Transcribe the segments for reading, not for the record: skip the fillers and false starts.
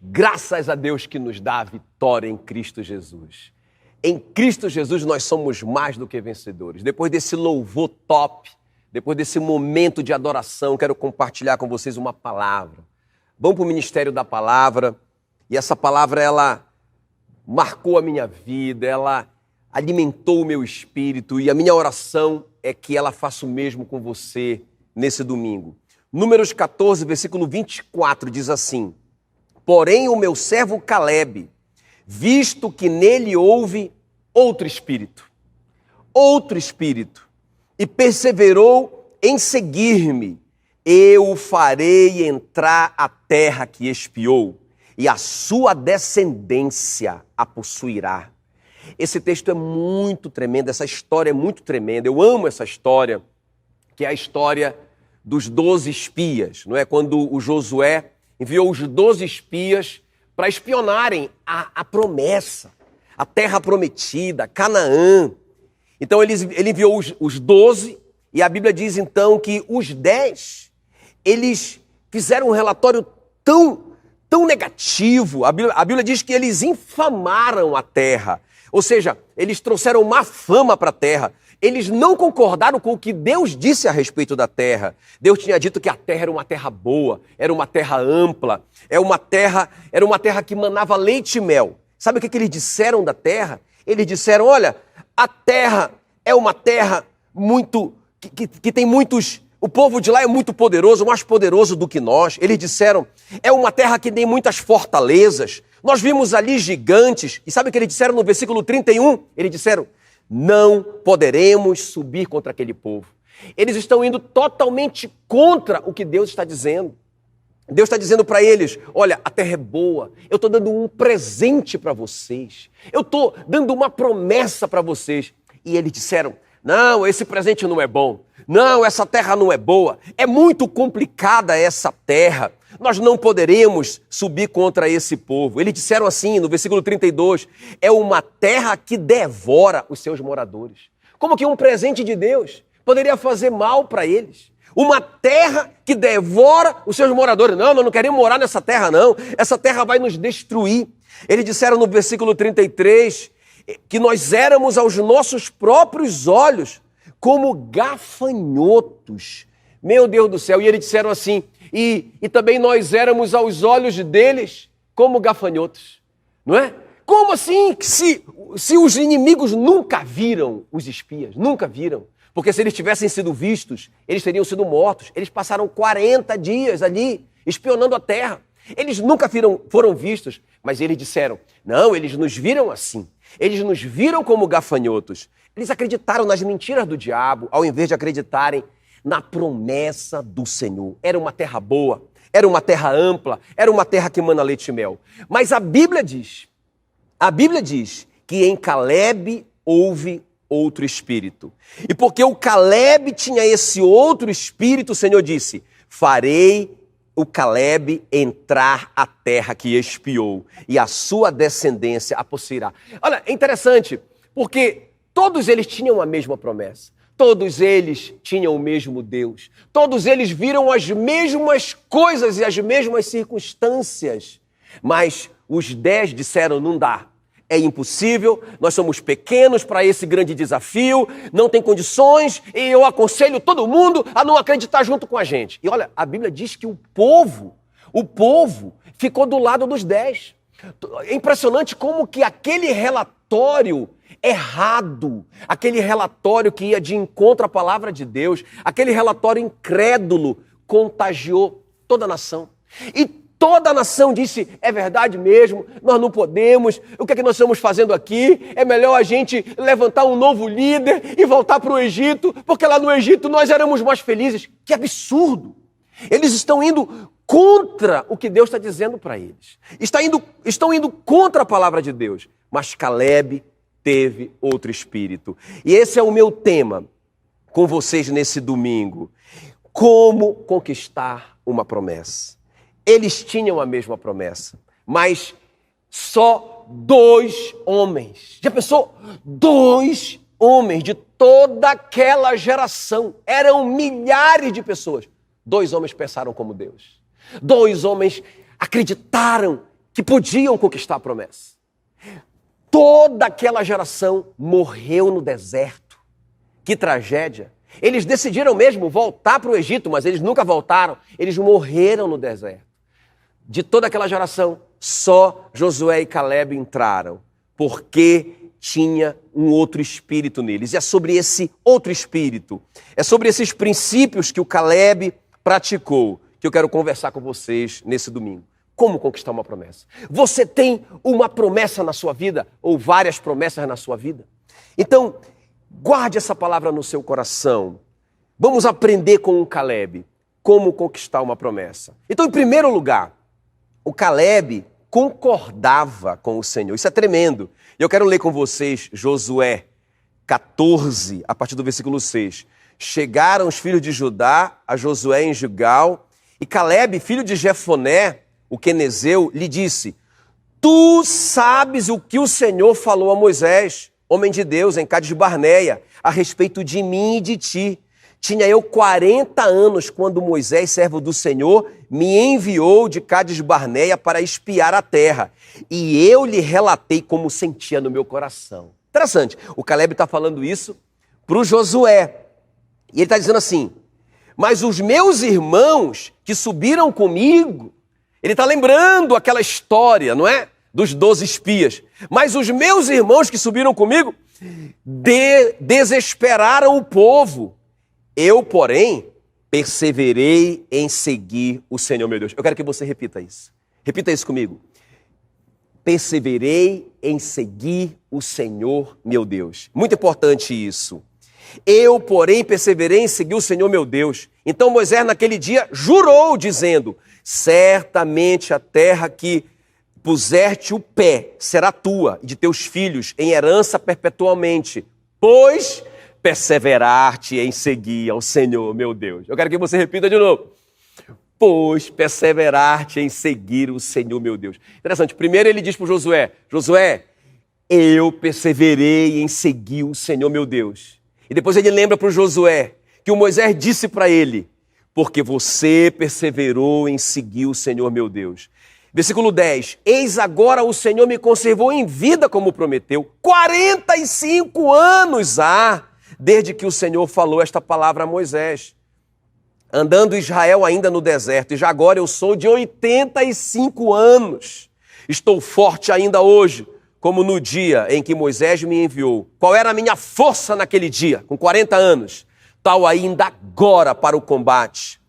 Graças a Deus que nos dá a vitória em Cristo Jesus. Em Cristo Jesus nós somos mais do que vencedores. Depois desse louvor top, depois desse momento de adoração, quero compartilhar com vocês uma palavra. Vamos para o Ministério da Palavra, e essa palavra, ela marcou a minha vida, ela alimentou o meu espírito, e a minha oração é que ela faça o mesmo com você nesse domingo. Números 14, versículo 24, diz assim: porém o meu servo Calebe, visto que nele houve outro espírito, e perseverou em seguir-me, eu o farei entrar a terra que espiou, e a sua descendência a possuirá. Esse texto é muito tremendo, essa história é muito tremenda. Eu amo essa história, que é a história dos 12 espias, não é? Quando o Josué enviou os 12 espias para espionarem a promessa, a terra prometida, Canaã. Então ele enviou os 12, e a Bíblia diz então que os 10, eles fizeram um relatório tão negativo. A Bíblia diz que eles infamaram a terra, ou seja, eles trouxeram má fama para a terra. Eles não concordaram com o que Deus disse a respeito da terra. Deus tinha dito que a terra era uma terra boa, era uma terra ampla, era uma terra que manava leite e mel. Sabe o que eles disseram da terra? Eles disseram: olha, a terra é uma terra que tem muitos... O povo de lá é muito poderoso, mais poderoso do que nós. Eles disseram: é uma terra que tem muitas fortalezas. Nós vimos ali gigantes. E sabe o que eles disseram no versículo 31? Eles disseram: não poderemos subir contra aquele povo. Eles estão indo totalmente contra o que Deus está dizendo. Deus está dizendo para eles: olha, a terra é boa, eu estou dando um presente para vocês, eu estou dando uma promessa para vocês. E eles disseram: não, esse presente não é bom, não, essa terra não é boa, é muito complicada essa terra, nós não poderemos subir contra esse povo. Eles disseram assim no versículo 32, é uma terra que devora os seus moradores. Como que um presente de Deus poderia fazer mal para eles? Uma terra que devora os seus moradores. Não, nós não queremos morar nessa terra não, essa terra vai nos destruir. Eles disseram no versículo 33 que nós éramos aos nossos próprios olhos como gafanhotos. Meu Deus do céu, e eles disseram assim, e também nós éramos aos olhos deles como gafanhotos, não é? Como assim? Se os inimigos nunca viram os espias, nunca viram, porque se eles tivessem sido vistos, eles teriam sido mortos. Eles passaram 40 dias ali, espionando a terra. Eles nunca foram vistos, mas eles disseram, não, eles nos viram assim, eles nos viram como gafanhotos. Eles acreditaram nas mentiras do diabo, ao invés de acreditarem na promessa do Senhor. Era uma terra boa, era uma terra ampla, era uma terra que mana leite e mel. Mas a Bíblia diz que em Calebe houve outro espírito. E porque o Calebe tinha esse outro espírito, o Senhor disse: farei o Calebe entrar a terra que espiou, e a sua descendência a possuirá. Olha, é interessante, porque todos eles tinham a mesma promessa. Todos eles tinham o mesmo Deus. Todos eles viram as mesmas coisas e as mesmas circunstâncias. Mas os 10 disseram: não dá, é impossível, nós somos pequenos para esse grande desafio, não tem condições, e eu aconselho todo mundo a não acreditar junto com a gente. E olha, a Bíblia diz que o povo ficou do lado dos 10. É impressionante como que aquele relatório errado, aquele relatório que ia de encontro à palavra de Deus, aquele relatório incrédulo contagiou toda a nação. E toda a nação disse: é verdade mesmo, nós não podemos, o que é que nós estamos fazendo aqui? É melhor a gente levantar um novo líder e voltar para o Egito, porque lá no Egito nós éramos mais felizes. Que absurdo! Eles estão indo contra o que Deus está dizendo para eles. Estão indo contra a palavra de Deus. Mas Calebe teve outro espírito. E esse é o meu tema com vocês nesse domingo. Como conquistar uma promessa. Eles tinham a mesma promessa, mas só 2 homens. Já pensou? 2 homens de toda aquela geração. Eram milhares de pessoas. 2 homens pensaram como Deus. 2 homens acreditaram que podiam conquistar a promessa. Toda aquela geração morreu no deserto. Que tragédia. Eles decidiram mesmo voltar para o Egito, mas eles nunca voltaram. Eles morreram no deserto. De toda aquela geração, só Josué e Caleb entraram, porque tinha um outro espírito neles. E é sobre esse outro espírito, é sobre esses princípios que o Caleb praticou, que eu quero conversar com vocês nesse domingo. Como conquistar uma promessa? Você tem uma promessa na sua vida, ou várias promessas na sua vida? Então, guarde essa palavra no seu coração. Vamos aprender com o Caleb como conquistar uma promessa. Então, em primeiro lugar, o Caleb concordava com o Senhor. Isso é tremendo. Eu quero ler com vocês Josué 14, a partir do versículo 6. Chegaram os filhos de Judá a Josué em Gilgal, e Caleb, filho de Jefoné, o quenezeu, lhe disse: tu sabes o que o Senhor falou a Moisés, homem de Deus, em Cádiz Barneia, a respeito de mim e de ti. Tinha eu 40 anos quando Moisés, servo do Senhor, me enviou de Cádiz Barneia para espiar a terra. E eu lhe relatei como sentia no meu coração. Interessante, o Caleb está falando isso para o Josué. E ele está dizendo assim: mas os meus irmãos que subiram comigo, ele está lembrando aquela história, não é? Dos 12 espias. Mas os meus irmãos que subiram comigo desesperaram o povo. Eu, porém, perseverei em seguir o Senhor meu Deus. Eu quero que você repita isso. Repita isso comigo. Perseverei em seguir o Senhor meu Deus. Muito importante isso. Eu, porém, perseverei em seguir o Senhor meu Deus. Então Moisés, naquele dia, jurou, dizendo: certamente a terra que puseste o pé será tua e de teus filhos em herança perpetuamente, pois perseverar-te em seguir ao Senhor, meu Deus. Eu quero que você repita de novo. Pois perseverar-te em seguir o Senhor, meu Deus. Interessante. Primeiro ele diz para Josué: Josué, eu perseverei em seguir o Senhor, meu Deus. E depois ele lembra para o Josué que o Moisés disse para ele: porque você perseverou em seguir o Senhor, meu Deus. Versículo 10. Eis agora o Senhor me conservou em vida como prometeu. 45 anos há desde que o Senhor falou esta palavra a Moisés. Andando Israel ainda no deserto, e já agora eu sou de 85 anos. Estou forte ainda hoje, como no dia em que Moisés me enviou. Qual era a minha força naquele dia, com 40 anos? Tal ainda agora para o combate,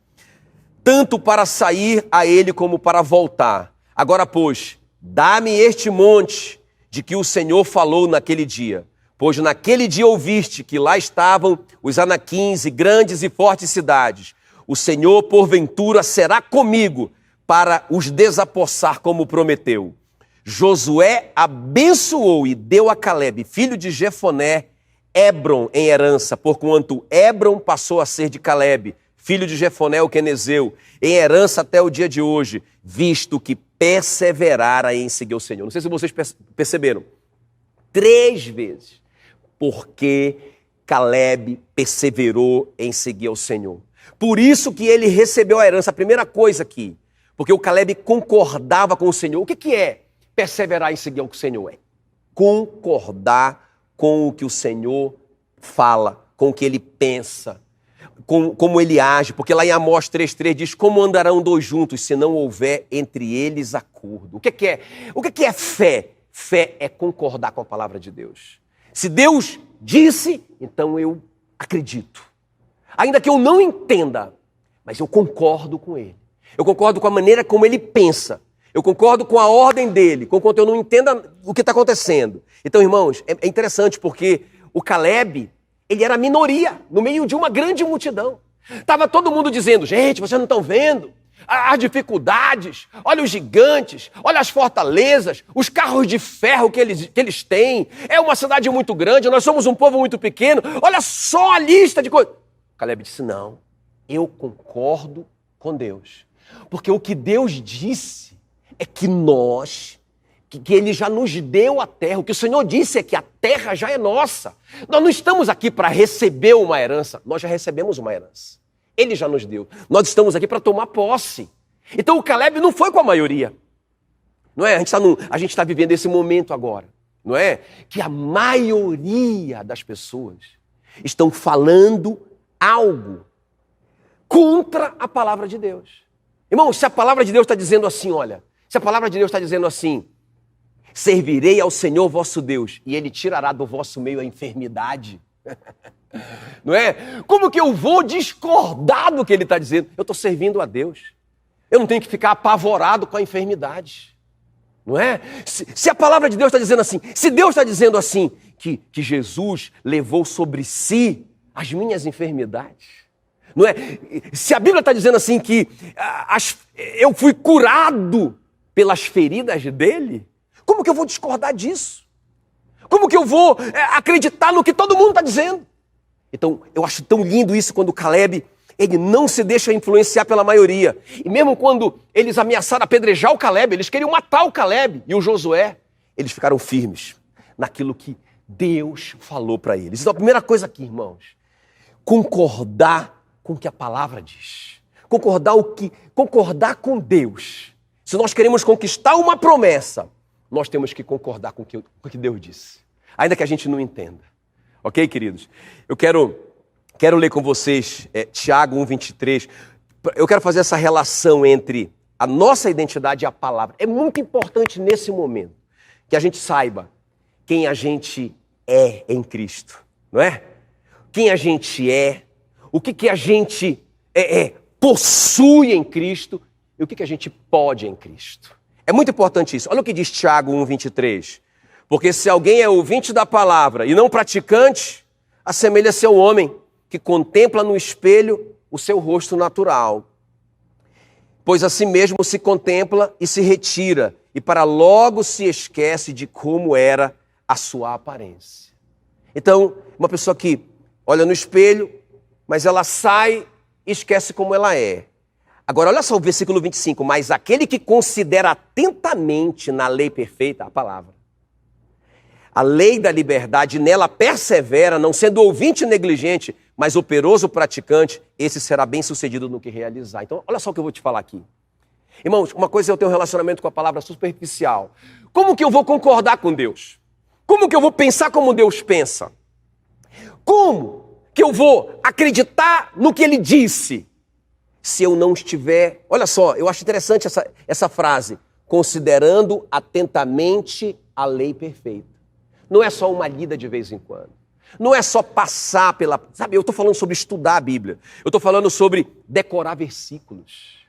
tanto para sair a ele como para voltar. Agora, pois, dá-me este monte de que o Senhor falou naquele dia. Pois naquele dia ouviste que lá estavam os anaquins e grandes e fortes cidades. O Senhor, porventura, será comigo para os desapossar como prometeu. Josué abençoou e deu a Caleb, filho de Jefoné, Hebron em herança, porquanto Hebron passou a ser de Caleb, filho de Jefoné o quenezeu, em herança até o dia de hoje, visto que perseverara em seguir o Senhor. Não sei se vocês perceberam. 3 vezes. Porque Caleb perseverou em seguir ao Senhor. Por isso que ele recebeu a herança. A primeira coisa aqui, porque o Caleb concordava com o Senhor. O que é perseverar em seguir o Senhor? É concordar com o que o Senhor fala, com o que ele pensa, como ele age. Porque lá em Amós 3,3 diz: como andarão 2 juntos se não houver entre eles acordo? O que é fé? Fé é concordar com a palavra de Deus. Se Deus disse, então eu acredito. Ainda que eu não entenda, mas eu concordo com ele. Eu concordo com a maneira como ele pensa. Eu concordo com a ordem dele, conquanto eu não entenda o que está acontecendo. Então, irmãos, é interessante porque o Caleb, ele era minoria no meio de uma grande multidão. Estava todo mundo dizendo: gente, vocês não estão vendo as dificuldades, olha os gigantes, olha as fortalezas, os carros de ferro que eles têm. É uma cidade muito grande, nós somos um povo muito pequeno. Olha só a lista de coisas. Caleb disse: não, eu concordo com Deus. Porque o que Deus disse é que que ele já nos deu a terra. O que o Senhor disse é que a terra já é nossa. Nós não estamos aqui para receber uma herança, nós já recebemos uma herança. Ele já nos deu. Nós estamos aqui para tomar posse. Então o Caleb não foi com a maioria. Não é? A gente está vivendo esse momento agora, não é? Que a maioria das pessoas estão falando algo contra a palavra de Deus. Irmão, se a palavra de Deus está dizendo assim, olha, se a palavra de Deus está dizendo assim, servirei ao Senhor vosso Deus e Ele tirará do vosso meio a enfermidade, não é? Como que eu vou discordar do que Ele está dizendo? Eu estou servindo a Deus. Eu não tenho que ficar apavorado com a enfermidade. Não é? Se a palavra de Deus está dizendo assim, se Deus está dizendo assim, que Jesus levou sobre si as minhas enfermidades, não é? Se a Bíblia está dizendo assim que eu fui curado pelas feridas dele, como que eu vou discordar disso? Como que eu vou acreditar no que todo mundo está dizendo? Então, eu acho tão lindo isso quando Caleb, ele não se deixa influenciar pela maioria. E mesmo quando eles ameaçaram apedrejar o Caleb, eles queriam matar o Caleb e o Josué, eles ficaram firmes naquilo que Deus falou para eles. Então a primeira coisa aqui, irmãos, concordar com o que a palavra diz. Concordar com Deus. Se nós queremos conquistar uma promessa, nós temos que concordar com o que Deus disse. Ainda que a gente não entenda. Ok, queridos? Eu quero ler com vocês Tiago 1:23. Eu quero fazer essa relação entre a nossa identidade e a palavra. É muito importante nesse momento que a gente saiba quem a gente é em Cristo, não é? Quem a gente é, o que a gente possui em Cristo e o que a gente pode em Cristo. É muito importante isso. Olha o que diz Tiago 1:23. Porque se alguém é ouvinte da palavra e não praticante, assemelha-se ao homem que contempla no espelho o seu rosto natural. Pois a si mesmo se contempla e se retira, e para logo se esquece de como era a sua aparência. Então, uma pessoa que olha no espelho, mas ela sai e esquece como ela é. Agora, olha só o versículo 25. Mas aquele que considera atentamente na lei perfeita, a palavra, a lei da liberdade, nela persevera, não sendo ouvinte negligente, mas operoso praticante, esse será bem sucedido no que realizar. Então, olha só o que eu vou te falar aqui. Irmãos, uma coisa é eu ter um relacionamento com a palavra superficial. Como que eu vou concordar com Deus? Como que eu vou pensar como Deus pensa? Como que eu vou acreditar no que Ele disse? Se eu não estiver... Olha só, eu acho interessante essa frase. Considerando atentamente a lei perfeita. Não é só uma lida de vez em quando. Não é só passar pela... Sabe, eu estou falando sobre estudar a Bíblia. Eu estou falando sobre decorar versículos.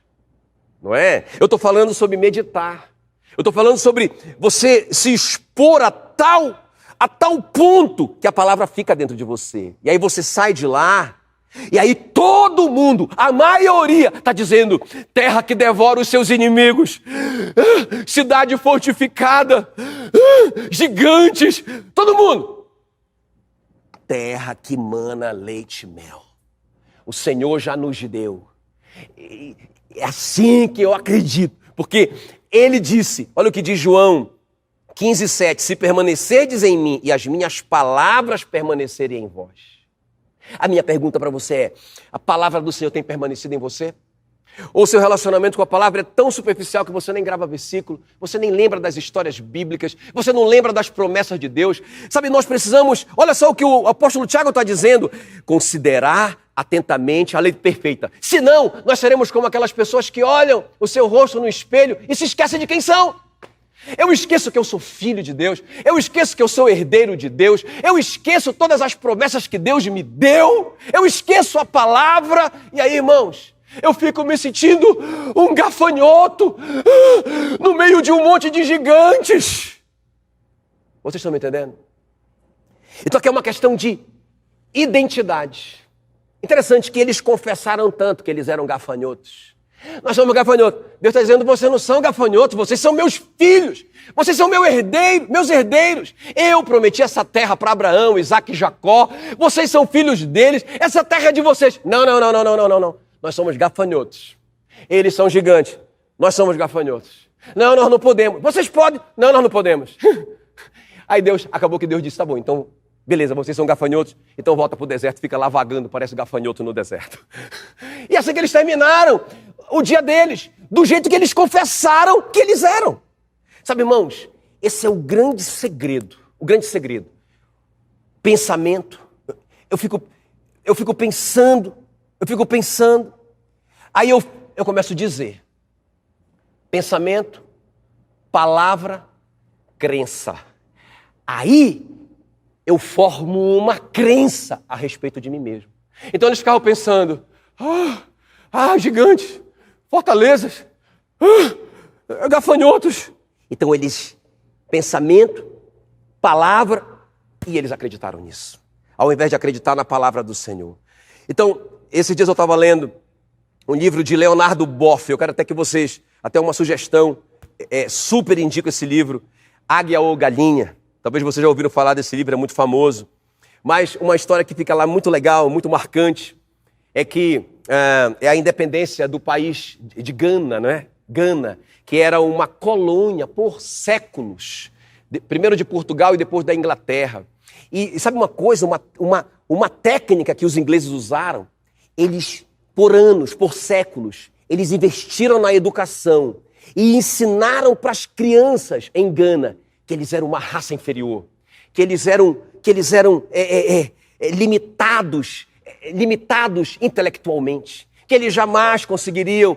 Não é? Eu estou falando sobre meditar. Eu estou falando sobre você se expor a tal ponto que a palavra fica dentro de você. E aí você sai de lá, e aí todo mundo, a maioria, está dizendo, terra que devora os seus inimigos, cidade fortificada, gigantes, todo mundo. Terra que mana leite e mel. O Senhor já nos deu. E é assim que eu acredito, porque Ele disse, olha o que diz João 15:7, se permanecerdes em mim e as minhas palavras permanecerem em vós. A minha pergunta para você é, a palavra do Senhor tem permanecido em você? Ou seu relacionamento com a palavra é tão superficial que você nem grava versículo, você nem lembra das histórias bíblicas, você não lembra das promessas de Deus? Sabe, nós precisamos, olha só o que o apóstolo Tiago está dizendo, considerar atentamente a lei perfeita. Senão, nós seremos como aquelas pessoas que olham o seu rosto no espelho e se esquecem de quem são. Eu esqueço que eu sou filho de Deus, eu esqueço que eu sou herdeiro de Deus, eu esqueço todas as promessas que Deus me deu, eu esqueço a palavra, e aí, irmãos, eu fico me sentindo um gafanhoto no meio de um monte de gigantes. Vocês estão me entendendo? Então aqui é uma questão de identidade. Interessante que eles confessaram tanto que eles eram gafanhotos. Nós somos gafanhotos. Deus está dizendo, vocês não são gafanhotos, vocês são meus filhos. Vocês são meus herdeiros. Eu prometi essa terra para Abraão, Isaac e Jacó. Vocês são filhos deles. Essa terra é de vocês. Não. Nós somos gafanhotos. Eles são gigantes. Nós somos gafanhotos. Não, nós não podemos. Vocês podem. Não, nós não podemos. Aí acabou que Deus disse, tá bom, então, beleza, vocês são gafanhotos, então volta pro deserto, fica lá vagando, parece gafanhoto no deserto. E assim que eles terminaram o dia deles, do jeito que eles confessaram que eles eram. Sabe, irmãos, esse é o grande segredo. O grande segredo. Pensamento. Eu fico pensando. Aí eu começo a dizer. Pensamento, palavra, crença. Aí eu formo uma crença a respeito de mim mesmo. Então eles ficavam pensando, gigantes, fortalezas, gafanhotos. Então eles, pensamento, palavra, e eles acreditaram nisso, ao invés de acreditar na palavra do Senhor. Então, esses dias eu estava lendo um livro de Leonardo Boff, eu quero até que vocês, até uma sugestão, super indico esse livro, Águia ou Galinha. Talvez vocês já ouviram falar desse livro, é muito famoso. Mas uma história que fica lá muito legal, muito marcante, é que é a independência do país de Gana, não é? Gana, que era uma colônia por séculos, primeiro de Portugal e depois da Inglaterra. E sabe uma coisa, uma técnica que os ingleses usaram? Eles, por anos, por séculos, eles investiram na educação e ensinaram para as crianças em Gana que eles eram uma raça inferior, que eles eram limitados intelectualmente, que eles jamais conseguiriam,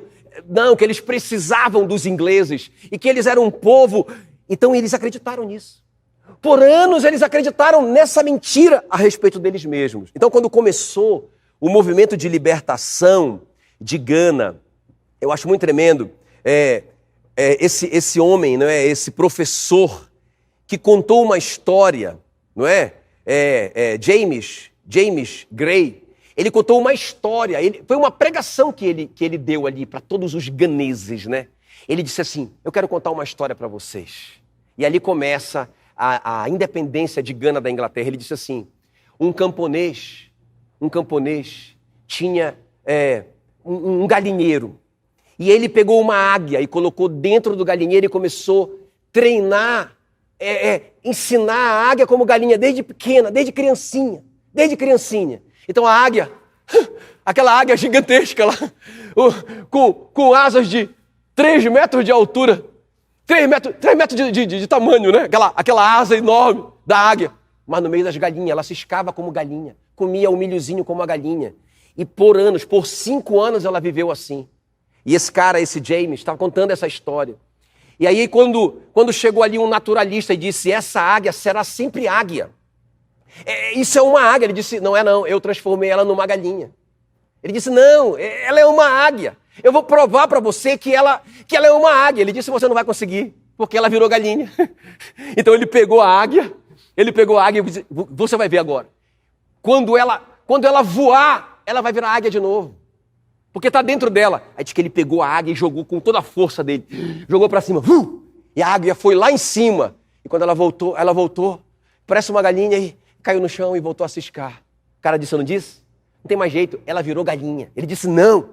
que eles precisavam dos ingleses e que eles eram um povo. Então eles acreditaram nisso. Por anos eles acreditaram nessa mentira a respeito deles mesmos. Então quando começou o movimento de libertação de Gana, eu acho muito tremendo, esse homem, não é? Esse professor que contou uma história, não é? James Gray, ele contou uma história, foi uma pregação que ele deu ali para todos os ganeses, né? Ele disse assim, eu quero contar uma história para vocês. E ali começa a independência de Gana da Inglaterra. Ele disse assim, um camponês tinha um galinheiro. E ele pegou uma águia e colocou dentro do galinheiro e começou a treinar, ensinar a águia como galinha desde pequena, desde criancinha. Então a águia, aquela águia gigantesca lá, com asas de 3 metros de altura, 3 metros de tamanho, né? Aquela asa enorme da águia. Mas no meio das galinhas, ela ciscava como galinha, comia o milhozinho como a galinha. E por 5 anos ela viveu assim. E esse James, estava contando essa história. E aí quando chegou ali um naturalista e disse, essa águia será sempre águia. Isso é uma águia. Ele disse, não, eu transformei ela numa galinha. Ele disse, não, ela é uma águia. Eu vou provar para você que ela é uma águia. Ele disse, você não vai conseguir, porque ela virou galinha. Então ele pegou a águia e disse, você vai ver agora. Quando ela voar, ela vai virar águia de novo. Porque está dentro dela. Aí diz que ele pegou a águia e jogou com toda a força dele. Jogou para cima. E a águia foi lá em cima. E quando ela voltou, parece uma galinha e caiu no chão e voltou a ciscar. O cara disse, eu não disse? Não tem mais jeito. Ela virou galinha. Ele disse, não.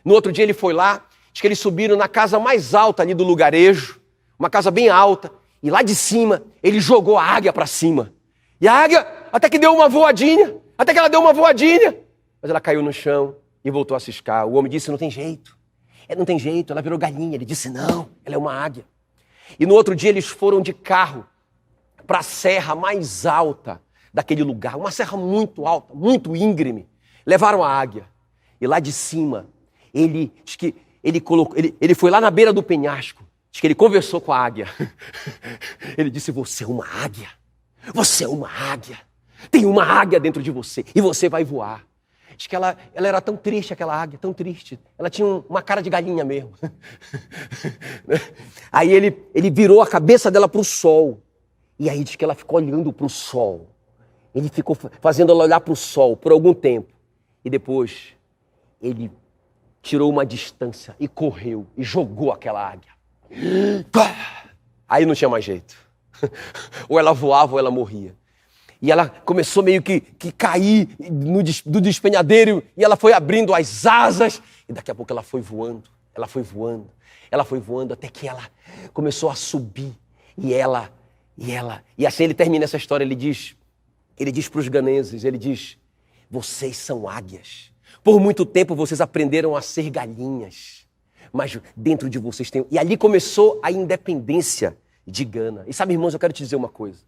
No outro dia ele foi lá. Diz que eles subiram na casa mais alta ali do lugarejo. Uma casa bem alta. E lá de cima, ele jogou a águia para cima. E a águia até que deu uma voadinha. Até que ela deu uma voadinha. Mas ela caiu no chão e voltou a ciscar. O homem disse, não tem jeito. Não tem jeito, ela virou galinha. Ele disse, não, ela é uma águia. E no outro dia eles foram de carro para a serra mais alta daquele lugar. Uma serra muito alta, muito íngreme. Levaram a águia. E lá de cima, ele foi lá na beira do penhasco. Diz que ele conversou com a águia. Ele disse, você é uma águia. Você é uma águia. Tem uma águia dentro de você e você vai voar. Diz que ela era tão triste, aquela águia, tão triste. Ela tinha uma cara de galinha mesmo. Aí ele virou a cabeça dela para o sol. E aí diz que ela ficou olhando para o sol. Ele ficou fazendo ela olhar para o sol por algum tempo. E depois ele tirou uma distância e correu e jogou aquela águia. Aí não tinha mais jeito. Ou ela voava ou ela morria. E ela começou meio que cair do despenhadeiro e ela foi abrindo as asas. E daqui a pouco ela foi voando até que ela começou a subir. E assim ele termina essa história, ele diz para os ganeses, ele diz, vocês são águias. Por muito tempo vocês aprenderam a ser galinhas. Mas dentro de vocês tem... E ali começou a independência de gana. E sabe, irmãos, eu quero te dizer uma coisa.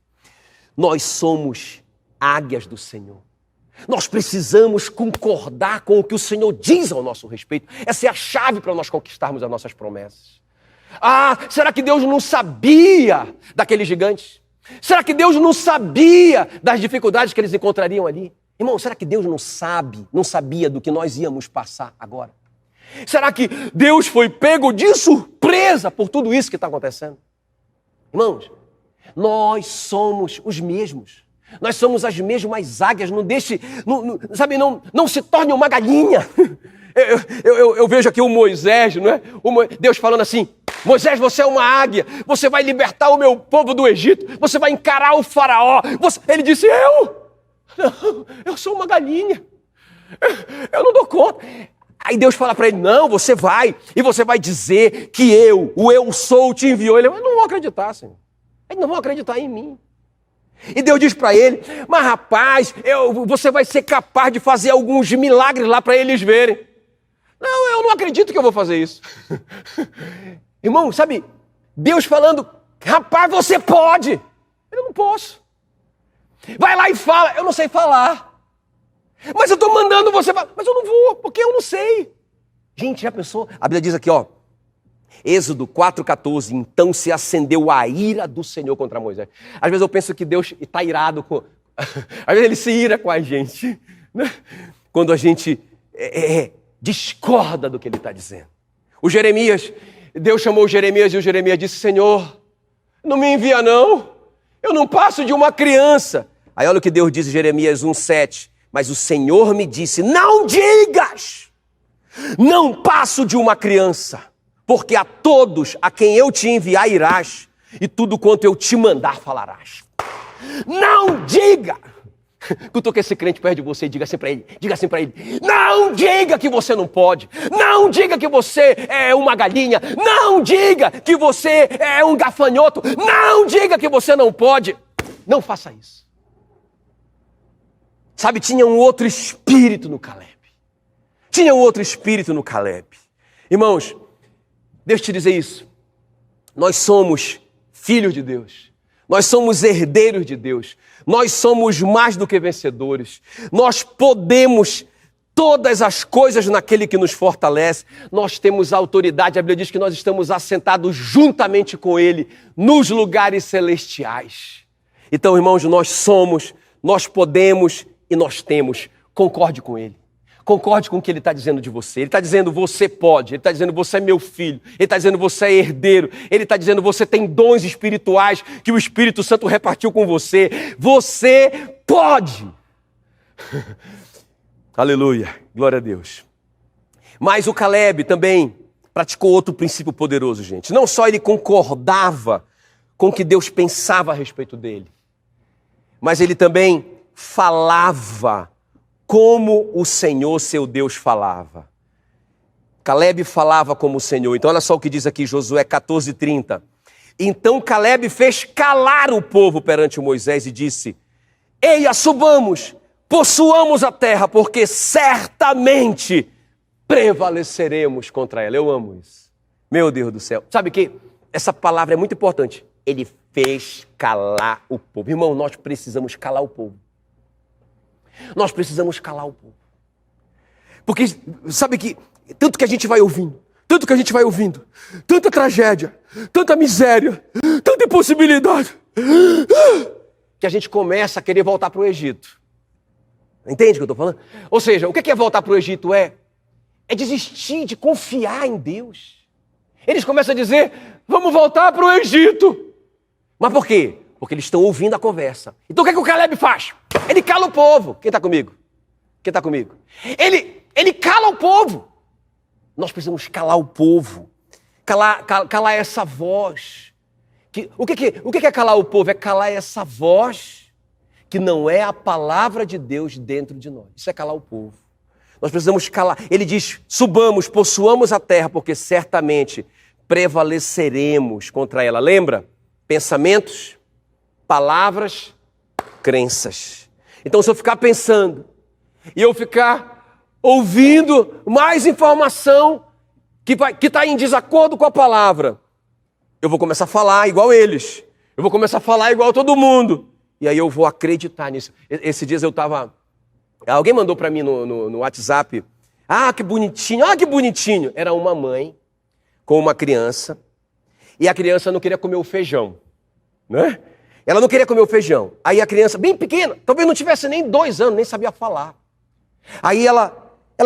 Nós somos águias do Senhor. Nós precisamos concordar com o que o Senhor diz ao nosso respeito. Essa é a chave para nós conquistarmos as nossas promessas. Ah, será que Deus não sabia daqueles gigantes? Será que Deus não sabia das dificuldades que eles encontrariam ali? Irmão, será que Deus não sabia do que nós íamos passar agora? Será que Deus foi pego de surpresa por tudo isso que está acontecendo? Irmãos, nós somos os mesmos. Nós somos as mesmas águias. Não se torne uma galinha. Eu vejo aqui o Moisés, não é? Deus falando assim: Moisés, você é uma águia, você vai libertar o meu povo do Egito, você vai encarar o faraó. Ele disse: eu sou uma galinha, eu não dou conta. Aí Deus fala para ele: não, você vai, e você vai dizer que o eu sou, te enviou. Ele: eu não vou acreditar, Senhor, eles não vão acreditar em mim. E Deus diz para ele: mas rapaz, você vai ser capaz de fazer alguns milagres lá para eles verem. Não, eu não acredito que eu vou fazer isso. Irmão, sabe, Deus falando: rapaz, você pode. Eu não posso. Vai lá e fala: eu não sei falar. Mas eu estou mandando você falar. Mas eu não vou, porque eu não sei. Gente, já pensou? A Bíblia diz aqui, ó, Êxodo 4,14, então se acendeu a ira do Senhor contra Moisés. Às vezes eu penso que Deus está irado com... Às vezes ele se ira com a gente, né? Quando a gente discorda do que ele está dizendo. Deus chamou o Jeremias e o Jeremias disse: Senhor, não me envia não, eu não passo de uma criança. Aí olha o que Deus diz em Jeremias 1,7, mas o Senhor me disse: não digas, não passo de uma criança, porque a todos a quem eu te enviar irás, e tudo quanto eu te mandar falarás. Não diga! Cutuca esse crente perto de você e diga assim para ele: não diga que você não pode, não diga que você é uma galinha, não diga que você é um gafanhoto, não diga que você não pode. Não faça isso. Sabe, tinha um outro espírito no Caleb. Irmãos, deixa eu te dizer isso. Nós somos filhos de Deus. Nós somos herdeiros de Deus. Nós somos mais do que vencedores. Nós podemos todas as coisas naquele que nos fortalece. Nós temos autoridade. A Bíblia diz que nós estamos assentados juntamente com Ele nos lugares celestiais. Então, irmãos, nós somos, nós podemos e nós temos. Concorde com Ele. Concorde com o que Ele está dizendo de você. Ele está dizendo: você pode. Ele está dizendo: você é meu filho. Ele está dizendo: você é herdeiro. Ele está dizendo: você tem dons espirituais que o Espírito Santo repartiu com você. Você pode. Aleluia. Glória a Deus. Mas o Caleb também praticou outro princípio poderoso, gente. Não só ele concordava com o que Deus pensava a respeito dele, mas ele também falava como o Senhor, seu Deus, falava. Caleb falava como o Senhor. Então olha só o que diz aqui Josué 14:30. Então Caleb fez calar o povo perante Moisés e disse: eia, subamos, possuamos a terra, porque certamente prevaleceremos contra ela. Eu amo isso. Meu Deus do céu. Sabe que essa palavra é muito importante. Ele fez calar o povo. Irmão, nós precisamos calar o povo. Nós precisamos calar o povo. Porque, sabe que, tanto que a gente vai ouvindo, tanta tragédia, tanta miséria, tanta impossibilidade, que a gente começa a querer voltar para o Egito. Entende o que eu estou falando? Ou seja, o que é voltar para o Egito? É desistir de confiar em Deus. Eles começam a dizer: vamos voltar para o Egito. Mas por quê? Porque eles estão ouvindo a conversa. Então o que é que o Caleb faz? Ele cala o povo. Quem está comigo? Ele cala o povo. Nós precisamos calar o povo. Calar essa voz. O que é calar o povo? É calar essa voz que não é a palavra de Deus dentro de nós. Isso é calar o povo. Nós precisamos calar. Ele diz: subamos, possuamos a terra, porque certamente prevaleceremos contra ela. Lembra? Pensamentos, palavras, crenças. Então, se eu ficar pensando e eu ficar ouvindo mais informação que está em desacordo com a palavra, eu vou começar a falar igual eles. Eu vou começar a falar igual todo mundo. E aí eu vou acreditar nisso. Esses dias eu estava... Alguém mandou para mim no WhatsApp. Ah, que bonitinho, ah, que bonitinho. Era uma mãe com uma criança. E a criança não queria comer o feijão, né? Ela não queria comer o feijão. Aí a criança, bem pequena, talvez não tivesse nem 2 anos, nem sabia falar. Aí ela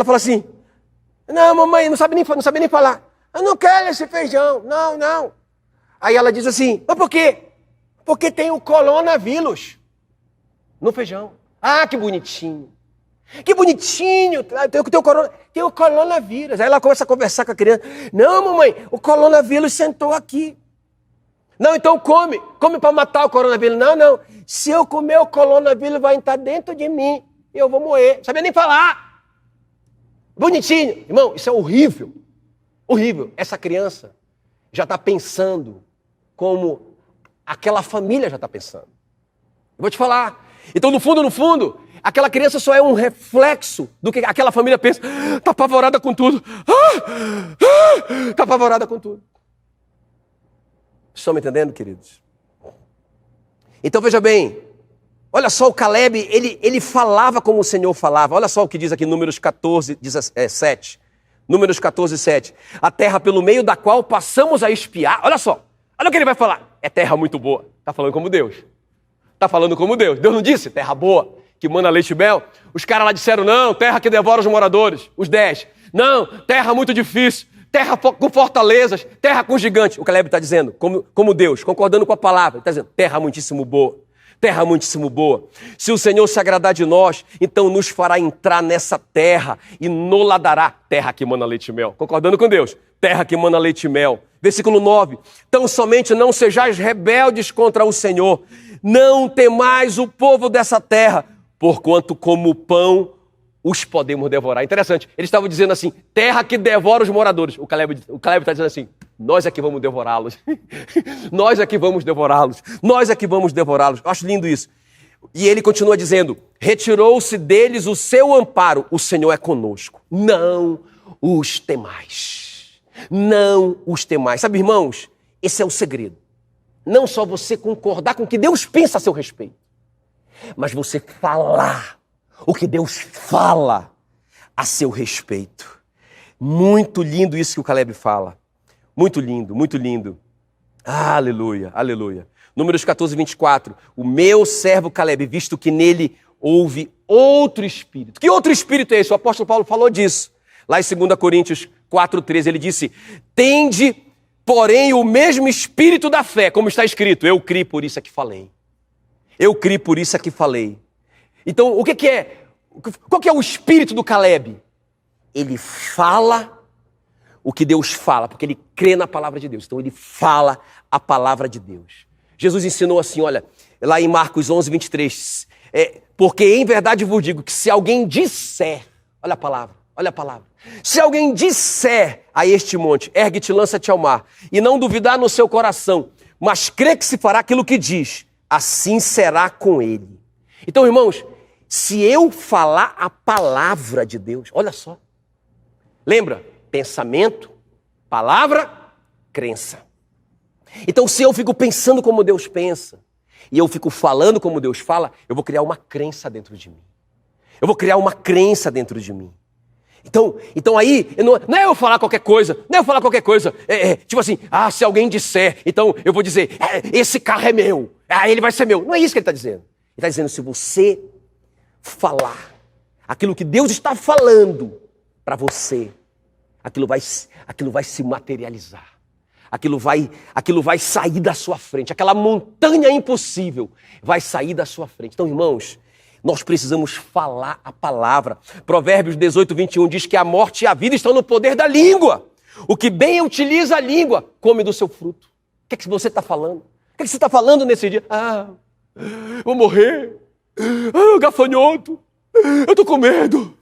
fala assim, não, mamãe, não sabe nem falar. Eu não quero esse feijão, não. Aí ela diz assim, mas por quê? Porque tem o coronavírus no feijão. Ah, que bonitinho. Que bonitinho, tem o coronavírus. Aí ela começa a conversar com a criança. Não, mamãe, o coronavírus sentou aqui. Não, então come para matar o coronavírus. Não, se eu comer o coronavírus vai entrar dentro de mim e eu vou morrer. Não sabia nem falar. Bonitinho. Irmão, isso é horrível. Horrível. Essa criança já está pensando como aquela família já está pensando. Eu vou te falar. Então, no fundo, aquela criança só é um reflexo do que aquela família pensa. Está apavorada com tudo. Está apavorada com tudo. Estão me entendendo, queridos? Então, veja bem. Olha só, o Caleb, ele falava como o Senhor falava. Olha só o que diz aqui, Números 14, 7. Números 14, 7. A terra pelo meio da qual passamos a espiar. Olha só. Olha o que ele vai falar. É terra muito boa. Está falando como Deus. Está falando como Deus. Deus não disse terra boa, que manda leite e mel. Os caras lá disseram, não, terra que devora os moradores. Os 10. Não, terra muito difícil. Terra com fortalezas. Terra com gigantes. O Caleb está dizendo, como Deus, concordando com a palavra. Ele está dizendo, terra muitíssimo boa. Terra muitíssimo boa. Se o Senhor se agradar de nós, então nos fará entrar nessa terra e nola dará. Terra que mana leite e mel. Concordando com Deus. Terra que mana leite e mel. Versículo 9. Tão somente não sejais rebeldes contra o Senhor. Não temais o povo dessa terra, porquanto como pão os podemos devorar. Interessante. Eles estavam dizendo assim, terra que devora os moradores. O Caleb está dizendo assim, nós é que vamos devorá-los. Nós é que vamos devorá-los. Nós é que vamos devorá-los. Eu acho lindo isso. E ele continua dizendo, retirou-se deles o seu amparo. O Senhor é conosco. Não os temais. Não os temais. Sabe, irmãos, esse é o segredo. Não só você concordar com o que Deus pensa a seu respeito, mas você falar o que Deus fala a seu respeito. Muito lindo isso que o Caleb fala. Muito lindo, muito lindo. Aleluia, aleluia. Números 14, 24. O meu servo Caleb, visto que nele houve outro espírito. Que outro espírito é esse? O apóstolo Paulo falou disso. Lá em 2 Coríntios 4:13, ele disse, tende, porém, o mesmo espírito da fé, como está escrito, eu criei, por isso é que falei. Eu criei, por isso é que falei. Então, o que é? Qual que é o espírito do Caleb? Ele fala o que Deus fala, porque ele crê na palavra de Deus. Então, ele fala a palavra de Deus. Jesus ensinou assim, olha, lá em Marcos 11, 23, porque em verdade vos digo que se alguém disser, olha a palavra, se alguém disser a este monte, ergue-te, lança-te ao mar, e não duvidar no seu coração, mas crê que se fará aquilo que diz, assim será com ele. Então, irmãos, se eu falar a palavra de Deus, olha só, lembra? Pensamento, palavra, crença. Então, se eu fico pensando como Deus pensa, e eu fico falando como Deus fala, eu vou criar uma crença dentro de mim. Eu vou criar uma crença dentro de mim. Então aí, não é eu falar qualquer coisa, tipo assim, se alguém disser, então eu vou dizer, esse carro é meu, ele vai ser meu. Não é isso que ele está dizendo. Ele está dizendo, se você falar aquilo que Deus está falando para você, aquilo vai se materializar. Aquilo vai sair da sua frente. Aquela montanha impossível vai sair da sua frente. Então, irmãos, nós precisamos falar a palavra. Provérbios 18, 21 diz que a morte e a vida estão no poder da língua. O que bem utiliza a língua, come do seu fruto. O que é que você está falando? O que é que você está falando nesse dia? Vou morrer. Gafanhoto. Eu estou com medo.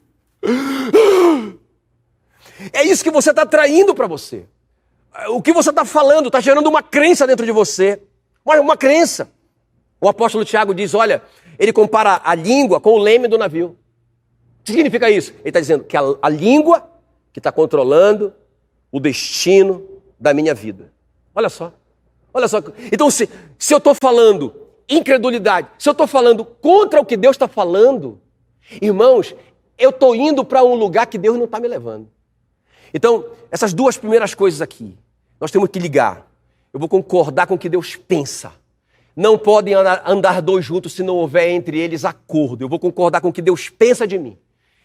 É isso que você está traindo para você. O que você está falando está gerando uma crença dentro de você. Uma crença. O apóstolo Tiago diz, olha, ele compara a língua com o leme do navio. O que significa isso? Ele está dizendo que a língua que está controlando o destino da minha vida. Olha só. Olha só, então se eu estou falando incredulidade, se eu estou falando contra o que Deus está falando, irmãos, eu estou indo para um lugar que Deus não está me levando. Então, essas duas primeiras coisas aqui, nós temos que ligar. Eu vou concordar com o que Deus pensa. Não podem andar dois juntos se não houver entre eles acordo. Eu vou concordar com o que Deus pensa de mim.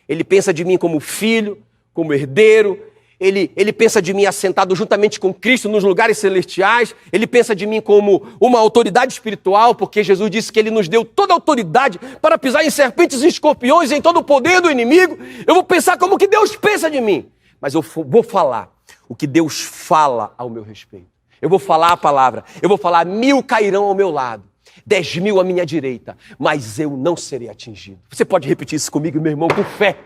Ele pensa de mim como filho, como herdeiro. Ele pensa de mim assentado juntamente com Cristo nos lugares celestiais. Ele pensa de mim como uma autoridade espiritual, porque Jesus disse que Ele nos deu toda a autoridade para pisar em serpentes e escorpiões e em todo o poder do inimigo. Eu vou pensar como que Deus pensa de mim. Mas eu vou falar o que Deus fala ao meu respeito. Eu vou falar a palavra. Eu vou falar: 1000 cairão ao meu lado, 10.000 à minha direita, mas eu não serei atingido. Você pode repetir isso comigo, meu irmão, com fé.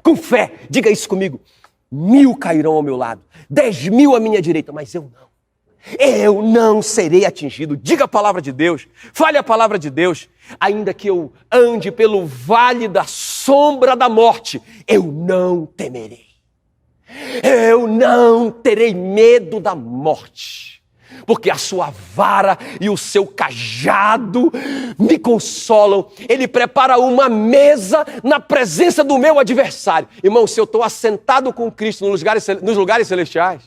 Com fé, diga isso comigo. 1000 cairão ao meu lado, 10.000 à minha direita, mas eu não serei atingido. Diga a palavra de Deus, fale a palavra de Deus. Ainda que eu ande pelo vale da sombra da morte, eu não temerei. Eu não terei medo da morte, porque a sua vara e o seu cajado me consolam. Ele prepara uma mesa na presença do meu adversário. Irmão, se eu estou assentado com Cristo nos lugares celestiais,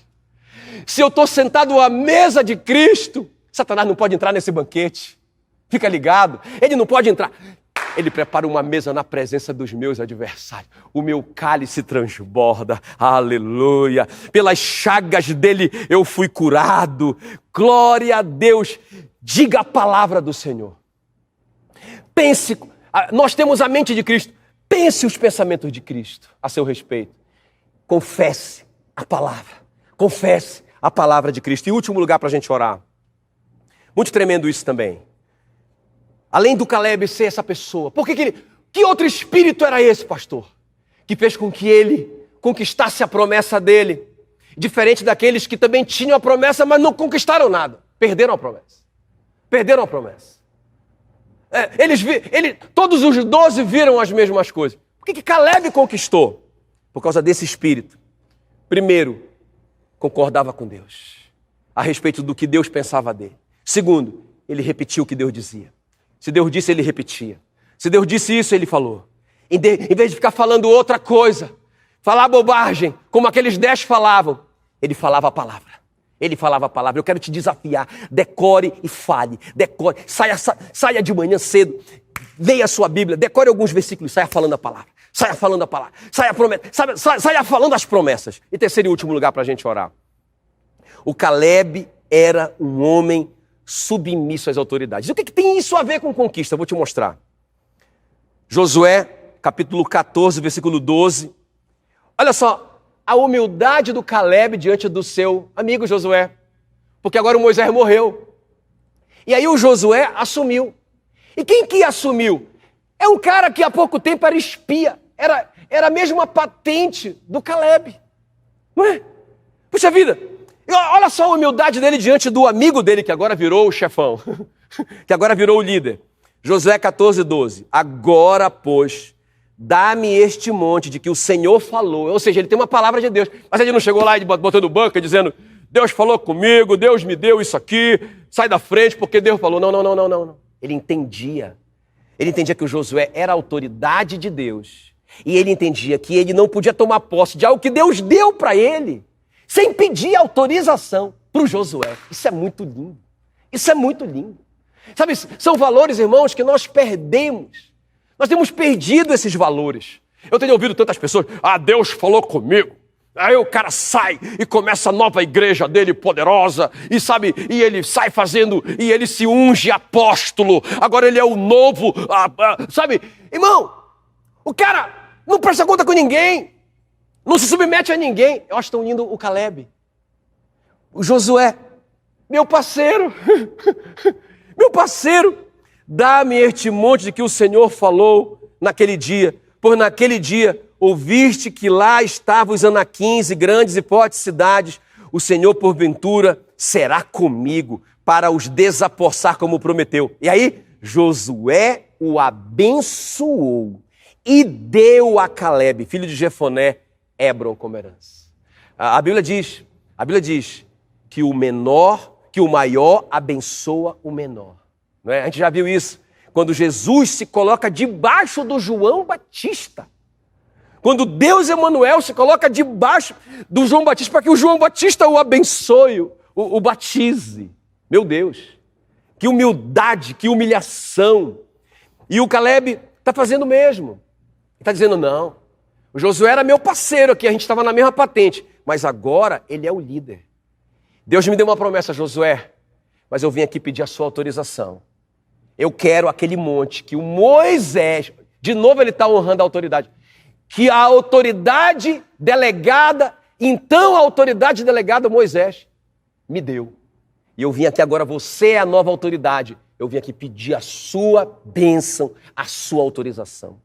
se eu estou sentado à mesa de Cristo, Satanás não pode entrar nesse banquete. Fica ligado, ele não pode entrar. Ele prepara uma mesa na presença dos meus adversários. O meu cálice transborda. Aleluia. Pelas chagas dele eu fui curado. Glória a Deus. Diga a palavra do Senhor. Pense, nós temos a mente de Cristo. Pense os pensamentos de Cristo a seu respeito. Confesse a palavra. Confesse a palavra de Cristo. E último lugar para a gente orar. Muito tremendo isso também. Além do Caleb ser essa pessoa, que outro espírito era esse, pastor? Que fez com que ele conquistasse a promessa dele, diferente daqueles que também tinham a promessa, mas não conquistaram nada. Perderam a promessa. Perderam a promessa. Todos os 12 viram as mesmas coisas. Por que Caleb conquistou? Por causa desse espírito. Primeiro, concordava com Deus, a respeito do que Deus pensava dele. Segundo, ele repetiu o que Deus dizia. Se Deus disse, ele repetia. Se Deus disse isso, ele falou. Em vez de ficar falando outra coisa, falar bobagem, como aqueles 10 falavam, ele falava a palavra. Ele falava a palavra. Eu quero te desafiar. Decore e fale. Decore. Saia de manhã cedo. Leia a sua Bíblia. Decore alguns versículos. Saia falando a palavra. Saia falando a palavra. Saia falando as promessas. E terceiro e último lugar para a gente orar. O Caleb era um homem submisso às autoridades. O que tem isso a ver com conquista? Eu vou te mostrar. Josué, capítulo 14, versículo 12. Olha só, a humildade do Caleb diante do seu amigo Josué. Porque agora o Moisés morreu. E aí o Josué assumiu. E quem que assumiu? É um cara que há pouco tempo era espia. Era a mesma patente do Caleb. Não é? Puxa vida! Olha só a humildade dele diante do amigo dele, que agora virou o chefão, que agora virou o líder. Josué 14, 12. Agora, pois, dá-me este monte de que o Senhor falou. Ou seja, ele tem uma palavra de Deus. Mas ele não chegou lá botando banca, dizendo: Deus falou comigo, Deus me deu isso aqui, sai da frente porque Deus falou. Não. Ele entendia. Ele entendia que o Josué era a autoridade de Deus. E ele entendia que ele não podia tomar posse de algo que Deus deu para ele, sem pedir autorização para o Josué. Isso é muito lindo. Isso é muito lindo. Sabe, são valores, irmãos, que nós perdemos. Nós temos perdido esses valores. Eu tenho ouvido tantas pessoas: Deus falou comigo. Aí o cara sai e começa a nova igreja dele poderosa, e ele sai fazendo, e ele se unge apóstolo. Agora ele é o novo, sabe? Irmão, o cara não presta conta com ninguém. Não se submete a ninguém. Eu acho tão lindo o Caleb. O Josué, meu parceiro, dá-me este monte de que o Senhor falou naquele dia. Pois naquele dia ouviste que lá estavam os anaquins e grandes e fortes cidades. O Senhor, porventura, será comigo para os desapossar como prometeu. E aí, Josué o abençoou e deu a Caleb, filho de Jefoné, Hebron como herança. A Bíblia diz que o menor que o maior abençoa o menor. Não é? A gente já viu isso quando Jesus se coloca debaixo do João Batista. Quando Deus Emanuel se coloca debaixo do João Batista para que o João Batista o abençoe, o batize. Meu Deus, que humildade, que humilhação. E o Caleb está fazendo o mesmo. Está dizendo, não, o Josué era meu parceiro aqui, a gente estava na mesma patente, mas agora ele é o líder. Deus me deu uma promessa, Josué, mas eu vim aqui pedir a sua autorização. Eu quero aquele monte que o Moisés, de novo ele está honrando a autoridade, que a autoridade delegada, então a autoridade delegada Moisés me deu. E eu vim aqui agora, você é a nova autoridade. Eu vim aqui pedir a sua bênção, a sua autorização.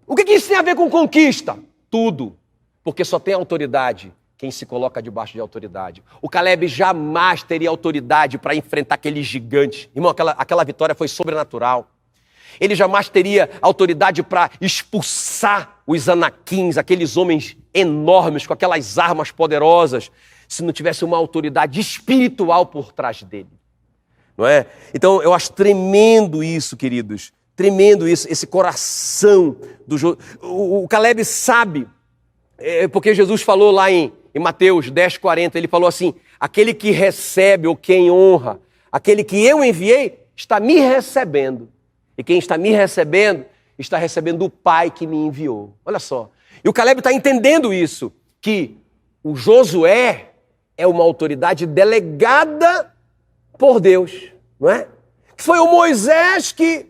O que isso tem a ver com conquista? Tudo. Porque só tem autoridade quem se coloca debaixo de autoridade. O Caleb jamais teria autoridade para enfrentar aquele gigante. Irmão, aquela vitória foi sobrenatural. Ele jamais teria autoridade para expulsar os anaquins, aqueles homens enormes com aquelas armas poderosas, se não tivesse uma autoridade espiritual por trás dele. Não é? Então, eu acho tremendo isso, queridos. Tremendo isso, esse coração do Josué. O Caleb sabe, porque Jesus falou lá em Mateus 10:40, ele falou assim, aquele que recebe ou quem honra, aquele que eu enviei, está me recebendo. E quem está me recebendo, está recebendo o Pai que me enviou. Olha só. E o Caleb está entendendo isso, que o Josué é uma autoridade delegada por Deus, não é? Que foi o Moisés que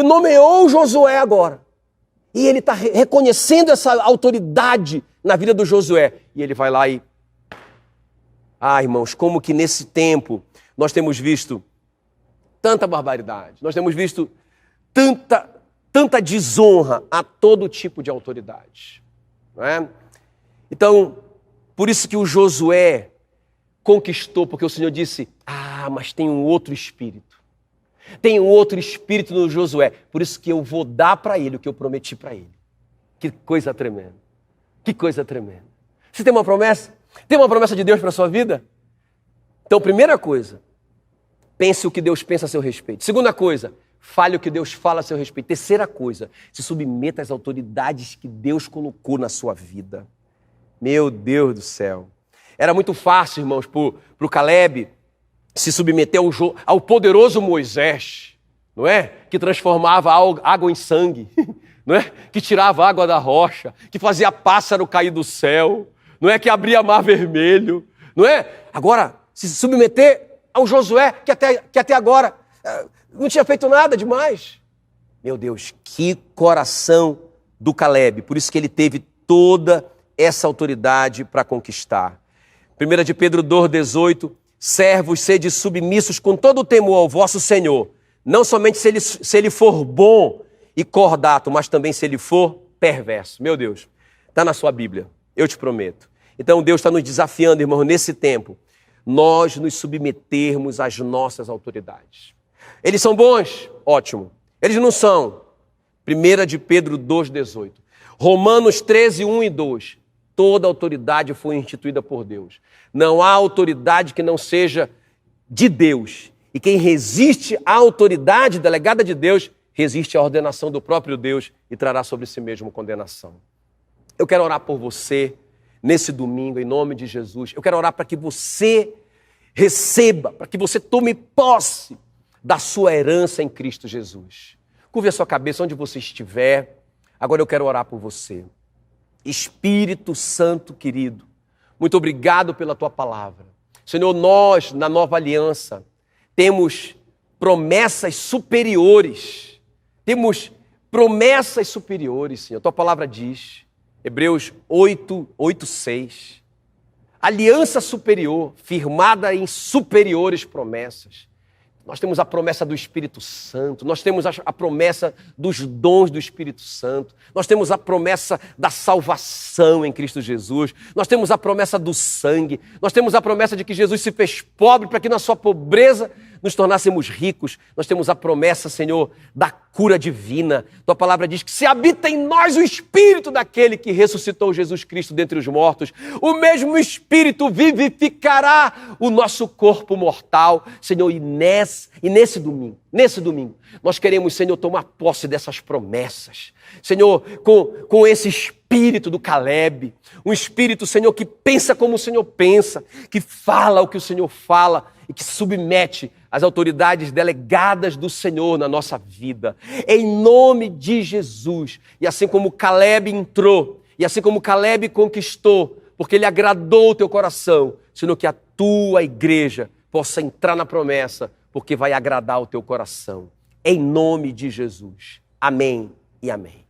nomeou Josué agora. E ele está reconhecendo essa autoridade na vida do Josué. E ele vai lá e... irmãos, como que nesse tempo nós temos visto tanta barbaridade, nós temos visto tanta desonra a todo tipo de autoridade. Não é? Então, por isso que o Josué conquistou, porque o Senhor disse, mas tem um outro espírito. Tem um outro espírito no Josué. Por isso que eu vou dar para ele o que eu prometi para ele. Que coisa tremenda. Que coisa tremenda. Você tem uma promessa? Tem uma promessa de Deus para a sua vida? Então, primeira coisa, pense o que Deus pensa a seu respeito. Segunda coisa, fale o que Deus fala a seu respeito. Terceira coisa, se submeta às autoridades que Deus colocou na sua vida. Meu Deus do céu. Era muito fácil, irmãos, para o Caleb se submeter ao poderoso Moisés, não é? Que transformava água em sangue, não é? Que tirava água da rocha, que fazia pássaro cair do céu, não é? Que abria mar vermelho, não é? Agora, se submeter ao Josué, que até agora não tinha feito nada demais. Meu Deus, que coração do Caleb. Por isso que ele teve toda essa autoridade para conquistar. 1 de Pedro 2,18, servos, sede submissos com todo o temor ao vosso Senhor, não somente se ele for bom e cordato, mas também se ele for perverso. Meu Deus, está na sua Bíblia, eu te prometo. Então Deus está nos desafiando, irmão, nesse tempo, nós nos submetermos às nossas autoridades. Eles são bons? Ótimo. Eles não são. 1 de Pedro 2,18. Romanos 13, 1 e 2. Toda autoridade foi instituída por Deus. Não há autoridade que não seja de Deus. E quem resiste à autoridade delegada de Deus, resiste à ordenação do próprio Deus e trará sobre si mesmo condenação. Eu quero orar por você nesse domingo, em nome de Jesus. Eu quero orar para que você receba, para que você tome posse da sua herança em Cristo Jesus. Curve a sua cabeça onde você estiver. Agora eu quero orar por você. Espírito Santo querido, muito obrigado pela tua palavra. Senhor, nós na nova aliança temos promessas superiores. Temos promessas superiores, Senhor. Tua palavra diz, Hebreus 8:6. Aliança superior, firmada em superiores promessas. nós temos a promessa do Espírito Santo, nós temos a promessa dos dons do Espírito Santo, nós temos a promessa da salvação em Cristo Jesus, nós temos a promessa do sangue, nós temos a promessa de que Jesus se fez pobre para que na sua pobreza nos tornássemos ricos, nós temos a promessa, Senhor, da cura divina. Tua palavra diz que se habita em nós o Espírito daquele que ressuscitou Jesus Cristo dentre os mortos, o mesmo Espírito vivificará o nosso corpo mortal, Senhor, e nesse domingo, nós queremos, Senhor, tomar posse dessas promessas, Senhor, com esse espírito do Caleb, um espírito, Senhor, que pensa como o Senhor pensa, que fala o que o Senhor fala e que submete as autoridades delegadas do Senhor na nossa vida, em nome de Jesus. E assim como Caleb entrou, e assim como Caleb conquistou, porque ele agradou o teu coração, Senhor, que a tua igreja possa entrar na promessa, porque vai agradar o teu coração. Em nome de Jesus. Amém e amém.